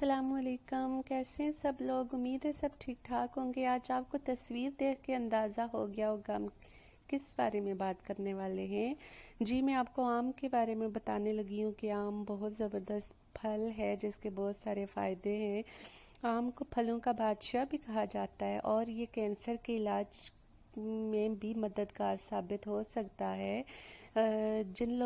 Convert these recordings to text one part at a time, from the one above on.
السلام علیکم، کیسے ہیں سب لوگ؟ امید ہے سب ٹھیک ٹھاک ہوں گے۔ آج آپ کو تصویر دیکھ کے اندازہ ہو گیا ہوگا ہم کس بارے میں بات کرنے والے ہیں۔ جی میں آپ کو آم کے بارے میں بتانے لگی ہوں کہ آم بہت زبردست پھل ہے جس کے بہت سارے فائدے ہیں۔ آم کو پھلوں کا بادشاہ بھی کہا جاتا ہے اور یہ کینسر کے علاج میں بھی مددگار ثابت ہو سکتا ہے۔ جن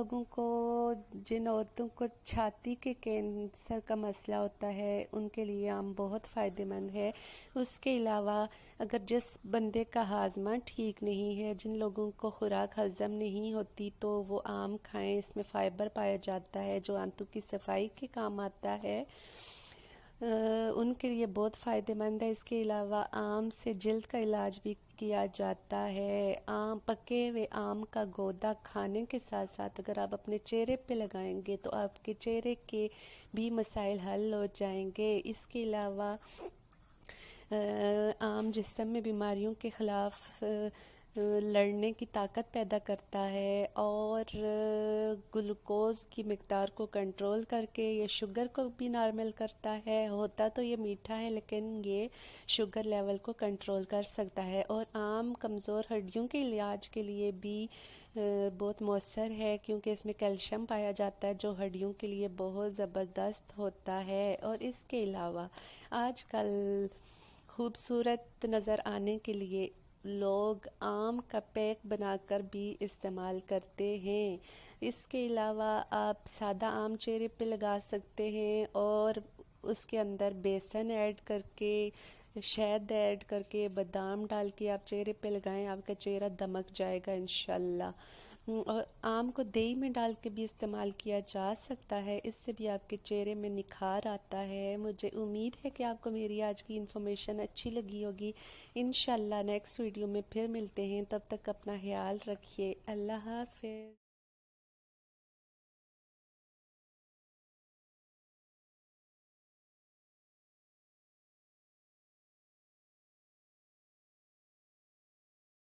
عورتوں کو چھاتی کے کینسر کا مسئلہ ہوتا ہے ان کے لیے آم بہت فائدہ مند ہے۔ اس کے علاوہ اگر جس بندے کا ہاضمہ ٹھیک نہیں ہے، جن لوگوں کو خوراک ہضم نہیں ہوتی، تو وہ آم کھائیں۔ اس میں فائبر پایا جاتا ہے جو آنتوں کی صفائی کے کام آتا ہے، ان کے لیے بہت فائدہ مند ہے۔ اس کے علاوہ آم سے جلد کا علاج بھی کیا جاتا ہے۔ پکے ہوئے آم کا گودا کھانے کے ساتھ ساتھ اگر آپ اپنے چہرے پہ لگائیں گے تو آپ کے چہرے کے بھی مسائل حل ہو جائیں گے۔ اس کے علاوہ آم جسم میں بیماریوں کے خلاف لڑنے کی طاقت پیدا کرتا ہے اور گلوکوز کی مقدار کو کنٹرول کر کے یہ شوگر کو بھی نارمل کرتا ہے۔ ہوتا تو یہ میٹھا ہے لیکن یہ شوگر لیول کو کنٹرول کر سکتا ہے۔ اور آم کمزور ہڈیوں کے علاج کے لیے بھی بہت مؤثر ہے کیونکہ اس میں کیلشیم پایا جاتا ہے جو ہڈیوں کے لیے بہت زبردست ہوتا ہے۔ اور اس کے علاوہ آج کل خوبصورت نظر آنے کے لیے لوگ آم کا پیک بنا کر بھی استعمال کرتے ہیں۔ اس کے علاوہ آپ سادہ آم چہرے پہ لگا سکتے ہیں اور اس کے اندر بیسن ایڈ کر کے، شہد ایڈ کر کے، بادام ڈال کے آپ چہرے پہ لگائیں، آپ کا چہرہ دمک جائے گا انشاءاللہ۔ اور آم کو دہی میں ڈال کے بھی استعمال کیا جا سکتا ہے، اس سے بھی آپ کے چہرے میں نکھار آتا ہے۔ مجھے امید ہے کہ آپ کو میری آج کی انفارمیشن اچھی لگی ہوگی۔ انشاءاللہ نیکسٹ ویڈیو میں پھر ملتے ہیں، تب تک اپنا خیال رکھیے۔ اللہ حافظ۔